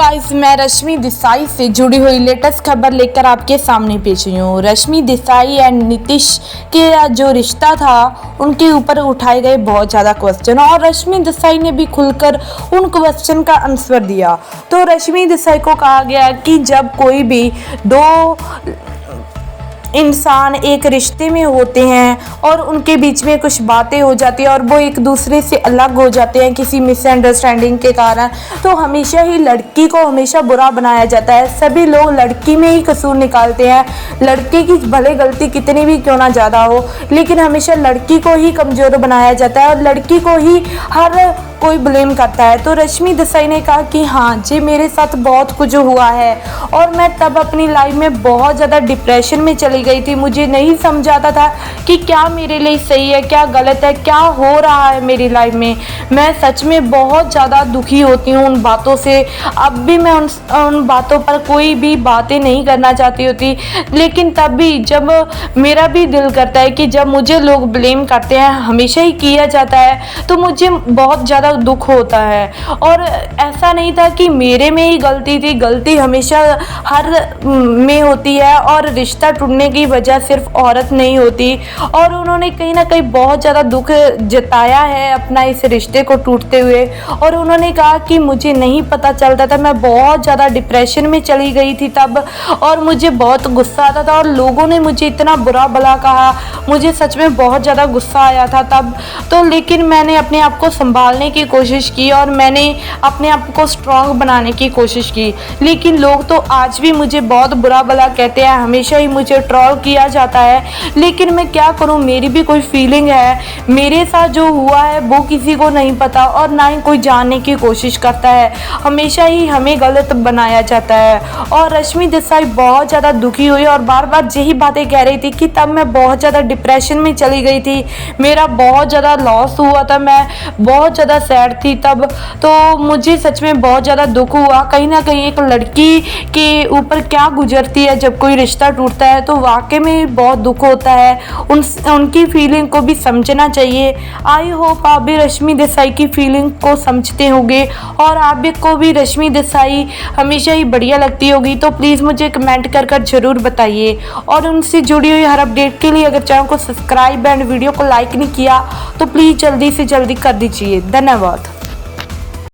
Guys, मैं रश्मि देसाई से जुड़ी हुई लेटेस्ट खबर लेकर आपके सामने पेश हुई हूँ। रश्मि देसाई एंड नीतीश के जो रिश्ता था उनके ऊपर उठाए गए बहुत ज़्यादा क्वेश्चन और रश्मि देसाई ने भी खुलकर उन क्वेश्चन का आंसर दिया। तो रश्मि देसाई को कहा गया कि जब कोई भी दो इंसान एक रिश्ते में होते हैं और उनके बीच में कुछ बातें हो जाती है और वो एक दूसरे से अलग हो जाते हैं किसी मिसअंडरस्टैंडिंग के कारण, तो हमेशा ही लड़की को हमेशा बुरा बनाया जाता है। सभी लोग लड़की में ही कसूर निकालते हैं, लड़के की भले गलती कितनी भी क्यों ना ज़्यादा हो, लेकिन हमेशा लड़की को ही कमज़ोर बनाया जाता है और लड़की को ही हर कोई ब्लेम करता है। तो रश्मि देसाई ने कहा कि हाँ जी, मेरे साथ बहुत कुछ हुआ है और मैं तब अपनी लाइफ में बहुत ज़्यादा डिप्रेशन में चली गई थी। मुझे नहीं समझ आता था कि क्या मेरे लिए सही है, क्या गलत है, क्या हो रहा है मेरी लाइफ में। मैं सच में बहुत ज़्यादा दुखी होती हूँ उन बातों से। अब भी मैं उन बातों पर कोई भी बातें नहीं करना चाहती होती, लेकिन तब भी जब मेरा भी दिल करता है कि जब मुझे लोग ब्लेम करते हैं, हमेशा ही किया जाता है, तो मुझे बहुत ज़्यादा दुख होता है। और ऐसा नहीं था कि मेरे में ही गलती थी, गलती हमेशा हर में होती है और रिश्ता टूटने की वजह सिर्फ औरत नहीं होती। और उन्होंने कहीं ना कहीं बहुत ज़्यादा दुख जताया है अपना इस रिश्ते को टूटते हुए। और उन्होंने कहा कि मुझे नहीं पता चलता था, मैं बहुत ज़्यादा डिप्रेशन में चली गई थी तब, और मुझे बहुत गुस्सा आता था और लोगों ने मुझे इतना बुरा भला कहा, मुझे सच में बहुत ज़्यादा गुस्सा आया था तब तो। लेकिन मैंने अपने आप को संभालने की कोशिश की और मैंने अपने आप को स्ट्रांग बनाने की कोशिश की, लेकिन लोग तो आज भी मुझे बहुत बुरा भला कहते हैं, हमेशा ही मुझे ट्रोल किया जाता है। लेकिन मैं क्या करूं, मेरी भी कोई फीलिंग है, मेरे साथ जो हुआ है वो किसी को नहीं पता और ना ही कोई जानने की कोशिश करता है, हमेशा ही हमें गलत बनाया जाता है। और रश्मि देसाई बहुत ज़्यादा दुखी हुई और बार बार यही बातें कह रही थी कि तब मैं बहुत ज़्यादा डिप्रेशन में चली गई थी, मेरा बहुत ज़्यादा लॉस हुआ था, मैं बहुत ज़्यादा सैड थी तब। तो मुझे सच में बहुत ज़्यादा दुख हुआ। कहीं ना कहीं एक लड़की के ऊपर क्या गुजरती है जब कोई रिश्ता टूटता है, तो वाकई में बहुत दुख होता है। उनकी फीलिंग को भी समझना चाहिए। आई होप आप भी रश्मि देसाई की फीलिंग को समझते होंगे और आप भी को भी रश्मि देसाई हमेशा ही बढ़िया लगती होगी। तो प्लीज़ मुझे कमेंट कर ज़रूर बताइए और उनसे जुड़ी हुई हर अपडेट के लिए अगर चैनल को सब्सक्राइब एंड वीडियो को लाइक नहीं किया तो प्लीज़ जल्दी से जल्दी कर दीजिए। धन्यवाद।